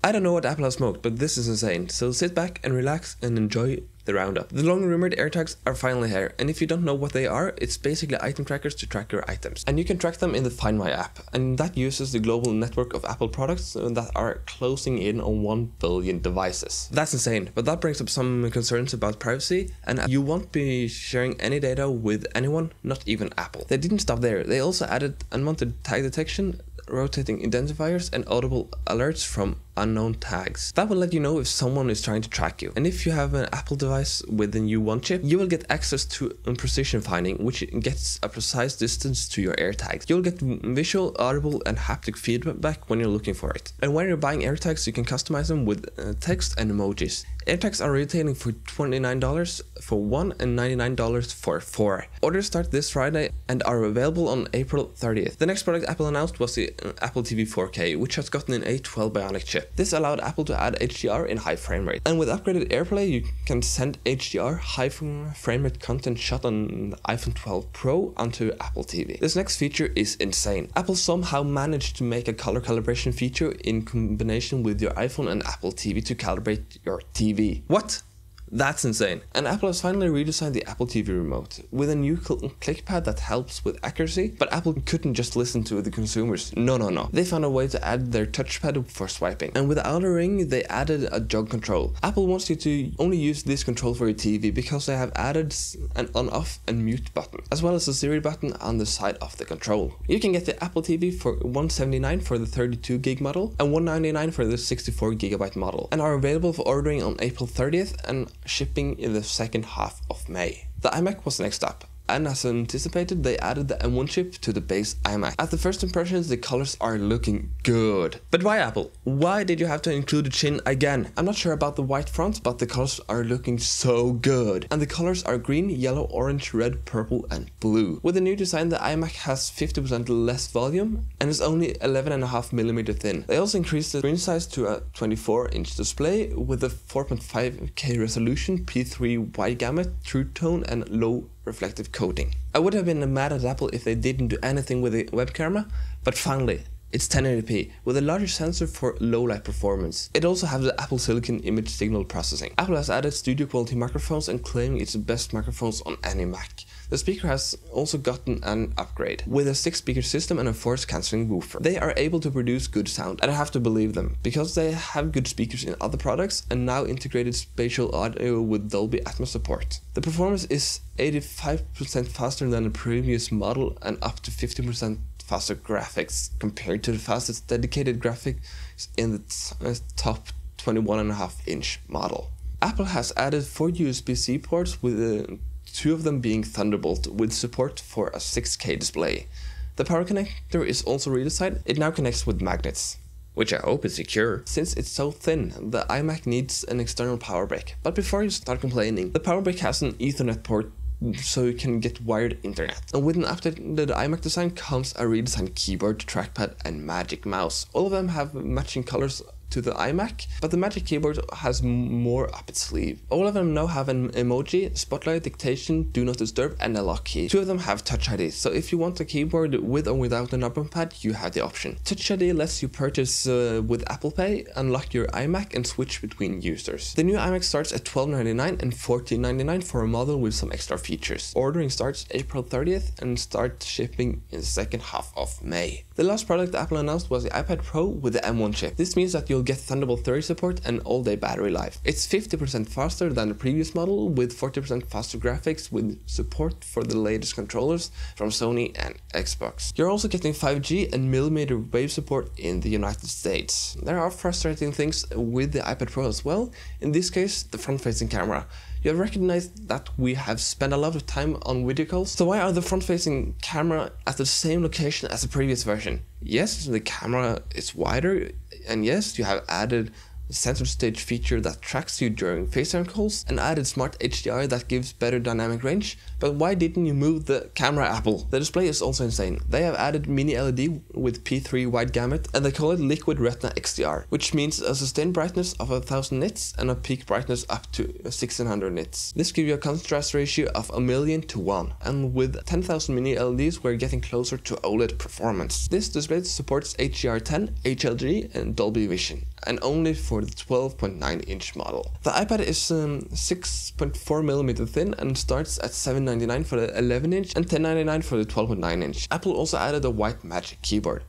I don't know what Apple has smoked, but this is insane, so sit back and relax and enjoy the roundup. The long rumored AirTags are finally here, and if you don't know what they are, it's basically item trackers to track your items. And you can track them in the Find My app, and that uses the global network of Apple products that are closing in on 1 billion devices. That's insane, but that brings up some concerns about privacy, and you won't be sharing any data with anyone, not even Apple. They didn't stop there, they also added unwanted tag detection, rotating identifiers, and audible alerts from unknown tags. That will let you know if someone is trying to track you. And if you have an Apple device with the new One chip, you will get access to precision finding, which gets a precise distance to your AirTags. You'll get visual, audible, and haptic feedback when you're looking for it. And when you're buying AirTags, you can customize them with text and emojis. AirTags are retailing for $29 for 1 and $99 for 4. Orders start this Friday and are available on April 30th. The next product Apple announced was the Apple TV 4K, which has gotten an A12 Bionic chip. This allowed Apple to add HDR in high frame rate. And with upgraded AirPlay, you can send HDR high frame rate content shot on the iPhone 12 Pro onto Apple TV. This next feature is insane. Apple somehow managed to make a color calibration feature in combination with your iPhone and Apple TV to calibrate your TV. What? That's insane. And Apple has finally redesigned the Apple TV remote with a new clickpad that helps with accuracy, but Apple couldn't just listen to the consumers. No. They found a way to add their touchpad for swiping. And with the outer ring, they added a jog control. Apple wants you to only use this control for your TV because they have added an on-off and mute button, as well as a Siri button on the side of the control. You can get the Apple TV for $179 for the 32 gig model and $199 for the 64 gigabyte model, and are available for ordering on April 30th and shipping in the second half of May. The iMac was next up, and as anticipated, they added the M1 chip to the base iMac. At the first impressions, the colors are looking good. But why, Apple? Why did you have to include a chin again? I'm not sure about the white front, but the colors are looking so good. And the colors are green, yellow, orange, red, purple, and blue. With the new design, the iMac has 50% less volume and is only 11.5mm thin. They also increased the screen size to a 24-inch display with a 4.5K resolution, P3 wide gamut, true tone, and low reflective coating. I would have been mad at Apple if they didn't do anything with the web camera, but finally, it's 1080p with a larger sensor for low light performance. It also has the Apple Silicon image signal processing. Apple has added studio quality microphones and claiming it's the best microphones on any Mac. The speaker has also gotten an upgrade with a 6-speaker system and a force cancelling woofer. They are able to produce good sound, and I have to believe them because they have good speakers in other products and now integrated spatial audio with Dolby Atmos support. The performance is 85% faster than the previous model and up to 50% faster graphics compared to the fastest dedicated graphics in the top 21.5-inch model. Apple has added 4 USB-C ports with 2 of them being Thunderbolt with support for a 6K display. The power connector is also redesigned. It now connects with magnets, which I hope is secure. Since it's so thin, the iMac needs an external power brick. But before you start complaining, the power brick has an Ethernet port so you can get wired internet. And with an updated iMac design comes a redesigned keyboard, trackpad, and Magic Mouse. All of them have matching colors to the iMac, but the Magic Keyboard has more up its sleeve. All of them now have an emoji, spotlight, dictation, do not disturb, and a lock key. 2 of them have Touch ID, so if you want a keyboard with or without a number pad, you have the option. Touch ID lets you purchase with Apple Pay, unlock your iMac, and switch between users. The new iMac starts at $1299 and $1499 for a model with some extra features. Ordering starts April 30th and starts shipping in the second half of May. The last product Apple announced was the iPad Pro with the M1 chip. This means that you'll get Thunderbolt 30 support and all-day battery life. It's 50% faster than the previous model with 40% faster graphics with support for the latest controllers from Sony and Xbox. You're also getting 5G and millimeter wave support in the United States. There are frustrating things with the iPad Pro as well, in this case the front-facing camera. You have recognized that we have spent a lot of time on video calls, so why are the front-facing camera at the same location as the previous version? Yes, the camera is wider, and yes, you have added the center stage feature that tracks you during FaceTime calls, and added smart HDR that gives better dynamic range, but why didn't you move the camera, Apple? The display is also insane. They have added mini LED with P3 wide gamut, and they call it Liquid Retina XDR, which means a sustained brightness of 1000 nits and a peak brightness up to 1600 nits. This gives you a contrast ratio of 1,000,000 to 1, and with 10,000 mini LEDs we're getting closer to OLED performance. This display supports HDR10, HLG, and Dolby Vision. and only for the 12.9 inch model. The iPad is 6.4mm thin and starts at $799 for the 11 inch and $1099 for the 12.9 inch. Apple also added a white Magic Keyboard.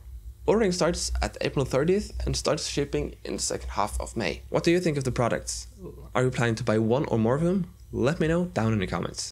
Ordering starts at April 30th and starts shipping in the second half of May. What do you think of the products? Are you planning to buy one or more of them? Let me know down in the comments.